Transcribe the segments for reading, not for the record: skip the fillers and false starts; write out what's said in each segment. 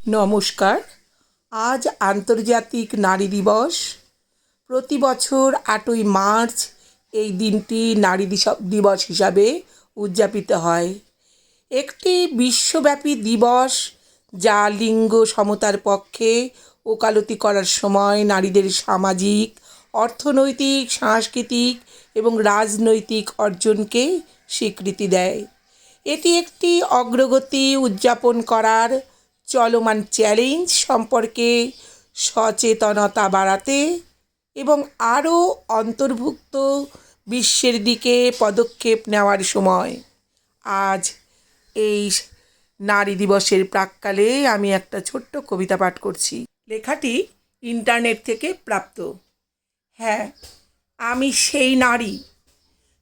নমস্কার। আজ আন্তর্জাতিক নারী দিবস। প্রতি বছর ৮ই মার্চ এই দিনটি নারী দিবস হিসাবে উদযাপিত হয়। একটি বিশ্বব্যাপী দিবস যা লিঙ্গ সমতার পক্ষে ওকালতি করার সময় নারীদের সামাজিক, অর্থনৈতিক, সাংস্কৃতিক এবং রাজনৈতিক অর্জনকে স্বীকৃতি দেয়। এটি একটি অগ্রগতি উদযাপন করার চলমান চ্যালেঞ্জ সম্পর্কে সচেতনতা বাড়াতে এবং আরও অন্তর্ভুক্ত বিশ্বের দিকে পদক্ষেপ নেওয়ার সময়। আজ এই নারী দিবসের প্রাক্কালে আমি একটা ছোট্ট কবিতা পাঠ করছি। লেখাটি ইন্টারনেট থেকে প্রাপ্ত। হ্যাঁ, আমি সেই নারী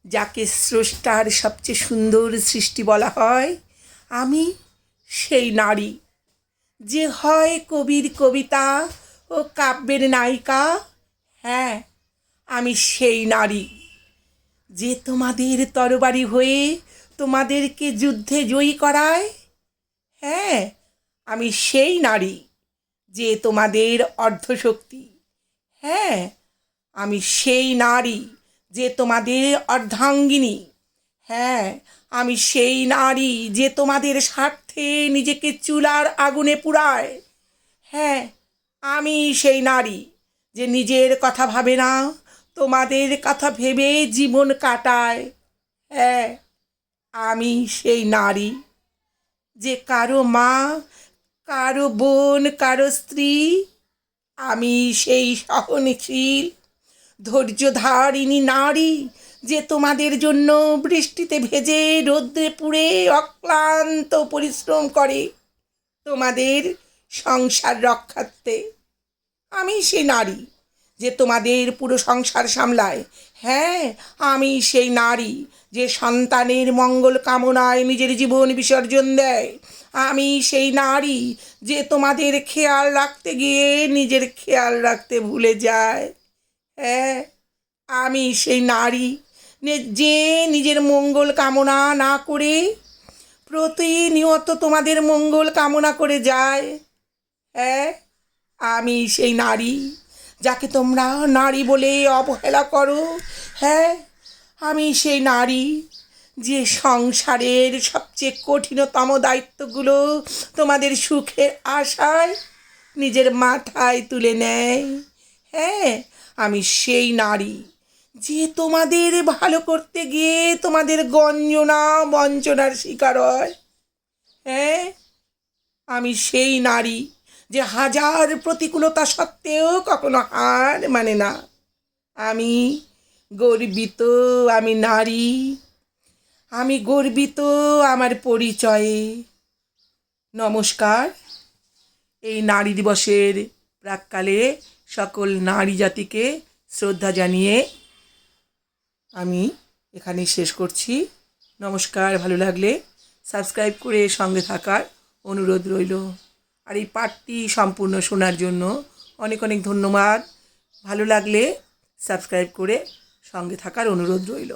যাকে স্রষ্টার সবচেয়ে সুন্দর সৃষ্টি বলা হয়। আমি সেই নারী যে হয় কবির কবিতা ও কাব্যের নায়িকা। হ্যাঁ, আমি সেই নারী যে তোমাদের তরবারি হয়ে তোমাদেরকে যুদ্ধে জয়ী করায়। হ্যাঁ, আমি সেই নারী যে তোমাদের অর্ধশক্তি। হ্যাঁ, আমি সেই নারী যে তোমাদের অর্ধাঙ্গিনী। হ্যাঁ, আমি সেই নারী যে তোমাদের স্বার্থে নিজেকে চুলার আগুনে পুড়ায়। হ্যাঁ, আমি সেই নারী যে নিজের কথা ভাবে না, তোমাদের কথা ভেবে জীবন কাটায়। হ্যাঁ, আমি সেই নারী যে কারো মা, কারো বোন, কারো স্ত্রী। আমি সেই সহনশীল ধৈর্যধারিণী নারী যে তোমাদের জন্য বৃষ্টিতে ভেজে রোদ্রে পুড়ে অক্লান্ত পরিশ্রম করে তোমাদের সংসার রক্ষার্থে। আমি সেই নারী যে তোমাদের পুরো সংসার সামলায়। হ্যাঁ, আমি সেই নারী যে সন্তানের মঙ্গল কামনায় নিজের জীবন বিসর্জন দেয়। আমি সেই নারী যে তোমাদের খেয়াল রাখতে গিয়ে নিজের খেয়াল রাখতে ভুলে যায়। হ্যাঁ, আমি সেই নারী যে নিজের মঙ্গল কামনা না করে প্রতিনিয়ত তোমাদের মঙ্গল কামনা করে যায়। হ্যাঁ, আমি সেই নারী যাকে তোমরা নারী বলে অবহেলা করো। হ্যাঁ, আমি সেই নারী যে সংসারের সবচেয়ে কঠিনতম দায়িত্বগুলো তোমাদের সুখের আশায় নিজের মাথায় তুলে নেয়। হ্যাঁ, আমি সেই নারী যে তোমাদের ভালো করতে গিয়ে তোমাদের গঞ্জনা বঞ্চনার শিকার হয়। হ্যাঁ, আমি সেই নারী যে হাজার প্রতিকূলতা সত্ত্বেও কখনো হার মানে না। আমি গর্বিত, আমি নারী। আমি গর্বিত আমার পরিচয়ে। নমস্কার। এই নারী দিবসের প্রাক্কালে সকল নারী জাতিকে শ্রদ্ধা জানিয়ে আমি এখানেই শেষ করছি। নমস্কার। ভালো লাগলে সাবস্ক্রাইব করে সঙ্গে থাকার অনুরোধ রইল। আর এই পাঠটি সম্পূর্ণ শোনার জন্য অনেক অনেক ধন্যবাদ। ভালো লাগলে সাবস্ক্রাইব করে সঙ্গে থাকার অনুরোধ রইল।